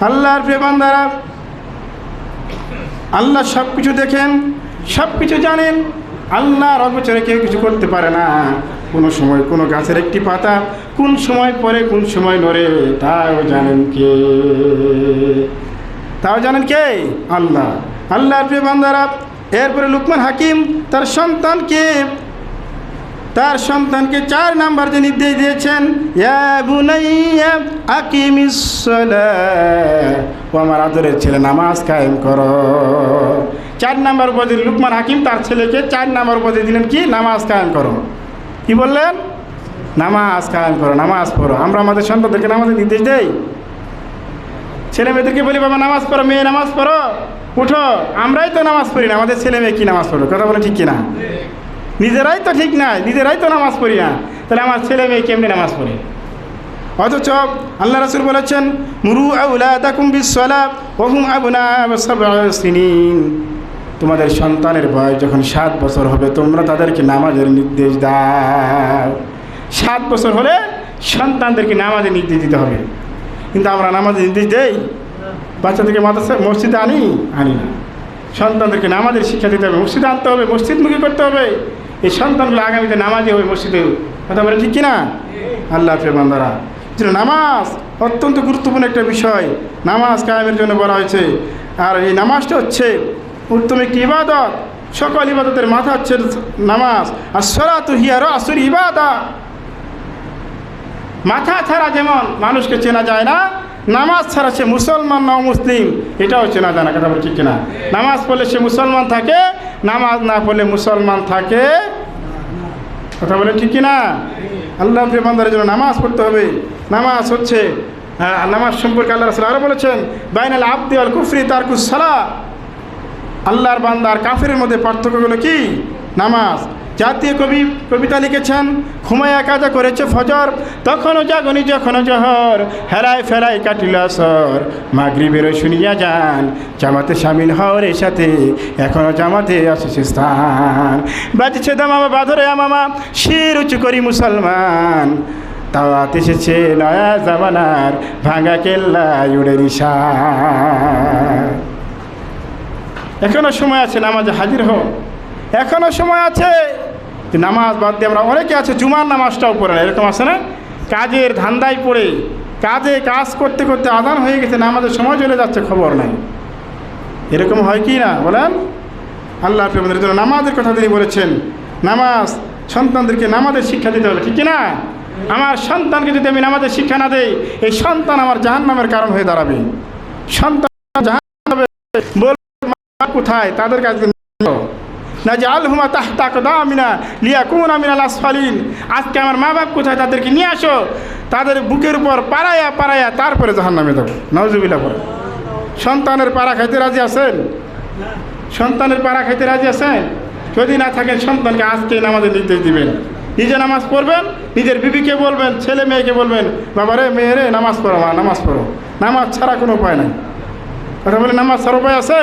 আল্লাহর প্রিয় বান্দারা, আল্লাহ সব কিছু দেখেন, সব কিছু জানেন। আল্লাহর অগোচরে কেউ কিছু করতে পারে না। কোনো সময় কোনো গাছের একটি পাতা কোন সময় পরে কোন সময় নড়ে তাও জানেন কে? তাও জানেন কে? আল্লাহ। আল্লাহর প্রিয় বান্দারা, এরপরে লুকমান হাকিম তার সন্তানকে 4 নাম্বার যে নির্দেশ দিয়েছেন, ইয়া বুনাইয়া আকিমিস সালাহ, ও আমার আদরের ছেলে নামাজ কায়েম করো। 4 নাম্বার উপদেশ লুকমান হাকিম তার ছেলেকে 4 নাম্বার উপদেশ দিলেন কি? নামাজ কায়েম করো। কি বললেন? নামাজ কায়েম করো, নামাজ পড়ো। আমরা আমাদের সন্তানদেরকে নামাজের নির্দেশ দেই? ছেলে মেয়েদেরকে বলি বাবা নামাজ পড়ো, মেয়ে নামাজ পড়ো, উঠো। আমরাই তো নামাজ পড়ি না, আমাদের ছেলে মেয়ে কি নামাজ পড়ো? কথা বলে ঠিক কিনা? নিজেরাই তো ঠিক নাই, নিজেরাই তো নামাজ পড়ি না, তাহলে আমার ছেলে মেয়ে কেমনি নামাজ পড়ে? অথচ আল্লাহ রাসূল বলেছেন, মুরু আওলাদাকুম বিসসালাহ ওয়া হুম আবনাউ সাবঈ সিনিন, তোমাদের সন্তানের বয়স যখন 7 বছর হবে তোমরা তাদেরকে নামাজের নির্দেশ দাও। 7 বছর হলে সন্তানদেরকে নামাজের নির্দেশ দিতে হবে। কিন্তু আমরা নামাজের নির্দেশ দেই? বাচ্চাদেরকে মাদ্রাসা মসজিদে আনি না। সন্তানদেরকে নামাজের শিক্ষা দিতে হবে, মসজিদে আনতে হবে, মসজিদমুখী করতে হবে। এই সন্তানগুলো আগামীতে নামাজই হবে, মসজিদে। কথা বলে ঠিক কিনা? আল্লাহ প্রিয় বান্দারা, নামাজ অত্যন্ত গুরুত্বপূর্ণ একটা বিষয়। নামাজ কায়েমের জন্য বলা হয়েছে। আর এই নামাজটা হচ্ছে উত্তম একটি ইবাদত। সকল ইবাদতের মাথা হচ্ছে নামাজ। আর সলাতু হিয়া রাসুল ইবাদা, মাথা ছাড়া যেমন মানুষকে চেনা যায় না, নামাজ ছাড়া সে মুসলমান না মুসলিম এটাও চেনা যায় না। কথা বলে ঠিক কিনা? নামাজ পড়লে সে মুসলমান থাকে, নামাজ না পড়লে মুসলমান থাকে। কথা বলে ঠিক কিনা? আল্লাহ প্রিয় বান্দাদের জন্য নামাজ পড়তে হবে। নামাজ হচ্ছে, নামাজ সম্পর্কে আল্লাহ রাসূল আরও বলেছেন, বাইনাল আবদি ওয়াল কুফরি তারকুস সালাহ, আল্লাহর বান্দা আর কাফেরের মধ্যে পার্থক্যগুলো কি? নামাজ। জাতীয় কবিতা লিখেছেন, ঘুমাইয়া কাজা করেছে ফজর, তখনও জাগনি যখনও জহর, হেরায় ফেরায় কাটিল আসর, মাগরিবেরও শুনিয়া যান, জামাতে শামিল হওয়ার সাথে এখনও জামাতে আসছে স্থান, বাজছে দামামা বাঁধরে আমামা, শির উঁচু করি মুসলমান, দাওয়াত এসেছে নয়া জামানার, ভাঙা কেল্লা উড়ে নিশান। এখনও সময় আছে নামাজে হাজির হও, এখনও সময় আছে। নামাজ বাদ দিয়ে আমরা অনেকে আছে জুমার নামাজটাও পড়ে না, এরকম আছে না? কাজের ধান্দায় পড়ে কাজ করতে করতে আজান হয়ে গেছে, নামাজের সময় চলে যাচ্ছে, খবর নাই। এরকম হয় কি না বলেন? আল্লাহ আপনাদের জন্য নামাজের কথা তিনি বলেছেন। নামাজ, সন্তানদেরকে নামাজের শিক্ষা দিতে হবে, ঠিক কিনা? আমার সন্তানকে যদি আমি নামাজের শিক্ষা না দেই, এই সন্তান আমার জাহান্নামের কারণ হয়ে দাঁড়াবে। সন্তান জাহান্নামে বলবে কোথায়? তাদের কাছে নাজআলহুমা তাহতা আকদামিনা লিয়াকুনা মিনাল আসফালিন, আজকে আমার মা বাপ কোথায়? তাদেরকে নিয়ে আসো, তাদের বুকের উপর পাড়ায়া তারপরে জাহান্নামে দেবো। নাউজুবিল্লাহ। পরে সন্তানের পাড়া খাইতে রাজি আছেন? সন্তানের পাড়া খাইতে রাজি আছেন? যদি না থাকেন, সন্তানকে আজকে নামাজের নির্দেশ দিবেন। নিজে নামাজ পড়বেন, নিজের বিবিকে বলবেন, ছেলে মেয়েকে বলবেন, বাবারে মেয়েরে নামাজ পড়ো, মা নামাজ পড়ো। নামাজ ছাড়া কোনো উপায় নাই। কথা বলে নামাজ ছাড়া উপায় আছে?